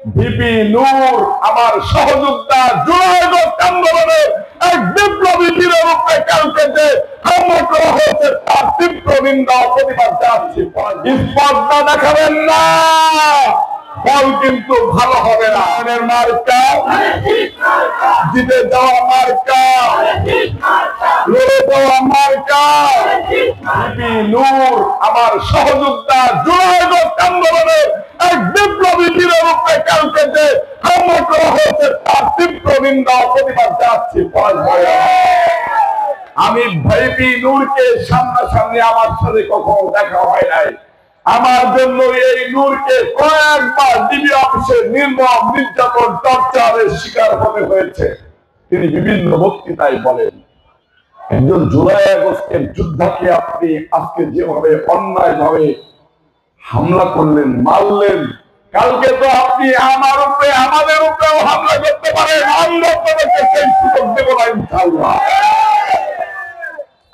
VP নূর আমার সহযোদ্ধা July August আন্দোলনের এক বিপ্লবী বীরের রূপে কালকে যে হামলা করা হয়েছে তার তীব্র নিন্দা প্রতিবাদ জানাচ্ছি। স্পর্ধা দেখাবেন না, ফল কিন্তু ভালো হবে না। মার্কা জিতে যাওয়া মার্কা, লড়ে যাওয়া মার্কা। ভিপি নূর আমার সহযোদ্ধা জুলাই আগস্ট আন্দোলনের এক বিপ্লবী বীরের রূপে কালকে যে হামলা করা হয়েছে তার তীব্র নিন্দা প্রতিবাদ জানাচ্ছি। আমি ভিপি নূরকে সামনাসামনি আমার সাথে কখনো দেখা হয় নাই। আমার জন্য এই নূরকে কয়েকবার ডিবি অফিসে নির্মম নির্যাতন টর্চারের শিকার হতে হয়েছে। তিনি বিভিন্ন বক্তৃতায় বলেন, একজন জুলাই আগস্টের যোদ্ধাকে আপনি আজকে যেভাবে অন্যায় ভাবে হামলা করলেন, মারলেন, কালকে তো আপনি আমার উপরে আমাদের উপরেও হামলা করতে পারেন। আমরা আপনাদেরকে সেই সুযোগ দেব না ইনশাআল্লাহ।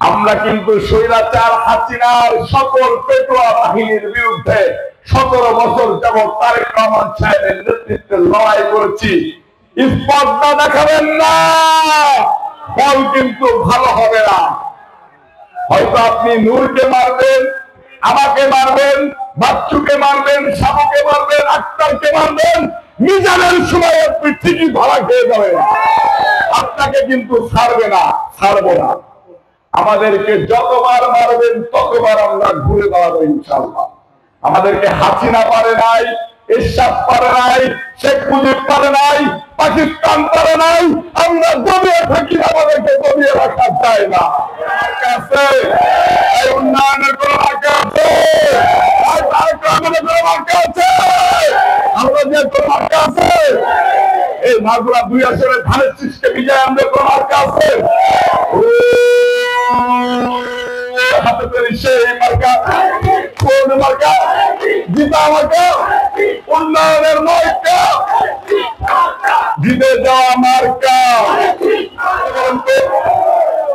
আমরা কিন্তু স্বৈরাচার হাসিনার সকল পেটোয়া বাহিনীর বিরুদ্ধে 17 বছর যাবৎ তারেক রহমান সাহেবের নেতৃত্বে লড়াই করেছি। স্পর্ধা দেখাবেন না, ফল কিন্তু ভালো হবে না। হয়তো আপনি নূরকে মারবেন, আমাকে মারবেন, বাচ্চুকে মারবেন, শামুকে মারবেন, আক্তারকে মারবেন, মিজানের সময় আপনি ঠিকই ধরা খেয়ে যাবেন। আপনাকে কিন্তু ছাড়বে না, ছাড়বো না। আমাদেরকে যতবার মারবেন ততবার আমরা ঘুরে দাঁড়াবো ইনশাআল্লাহ। আমাদেরকে হাসিনা পারে নাই, এরশাদ পারে নাই, শেখ মুজিব পারে নাই, পাকিস্তান পারে নাই। আমরা দবিয়ে থাকি, আমাদেরকে দবিয়ে রাখা যায় না। আছে এই উন্নয়নের কোন মার্কা আছে, আমাদের কোন মার্কা আছে, আমরা যে কোন মার্কা আছে। এই মাগুরা 2 আসনে ধানের শীষকে বিজয় আমাদের কোন মার্কা আছে। হাতে তৈরি সেই মার্কা, কোন মার্কা? জিতা মার্কা, উন্নয়নের মার্কা, জিতে যাওয়া মার্কা।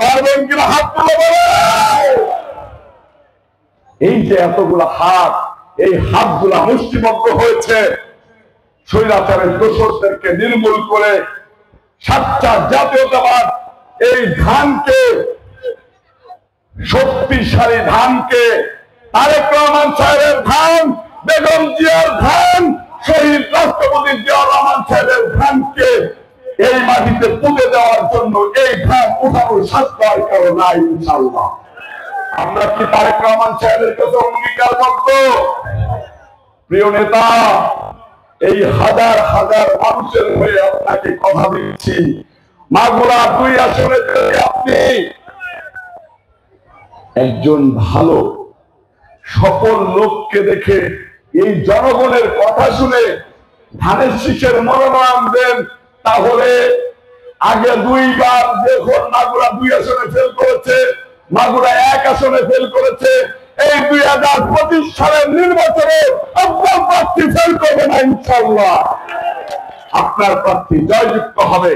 পারবেন কিনা হাত তুলে বলেন। এই যে এতগুলা হাত, এই হাতগুলা মুষ্টিবদ্ধ হয়েছে স্বৈরাচারের দোষরদেরকে নির্মূল করে সাচ্চা জাতীয়তাবাদ এই ধানকে, শক্তিশালী ধানকে, তারেক রহমান সাহেবের ধান, বেগম জিয়ার ধান, শহীদ রাষ্ট্রপতি জিয়াউর রহমান সাহেবের ধানকে এই মাটিতে পুঁতে দেওয়ার জন্য এই ধান উঠানোর সাধ্য কারো নাই ইনশাআল্লাহ। আমরা কি তারেক রহমান সাহেবের কাছে অঙ্গীকারবদ্ধ? প্রিয় নেতা, এই হাজার হাজার মানুষের হয়ে আপনাকে কথা দিচ্ছি, মাগুরা 2 আসনে আপনি একজন ভালো সফল লোককে দেখে এই জনগণের কথা শুনে ধানের শীষের মনোনয়ন দেন, তাহলে আগে 2 বার যখন মাগুরা 2 আসনে ফেল করেছে, মাগুরা 1 আসনে ফেল করেছে, এই 2025 সালের নির্বাচনে আপনার প্রার্থী ফেল করবে না ইনশাআল্লাহ। আপনার প্রার্থী জয়যুক্ত হবে।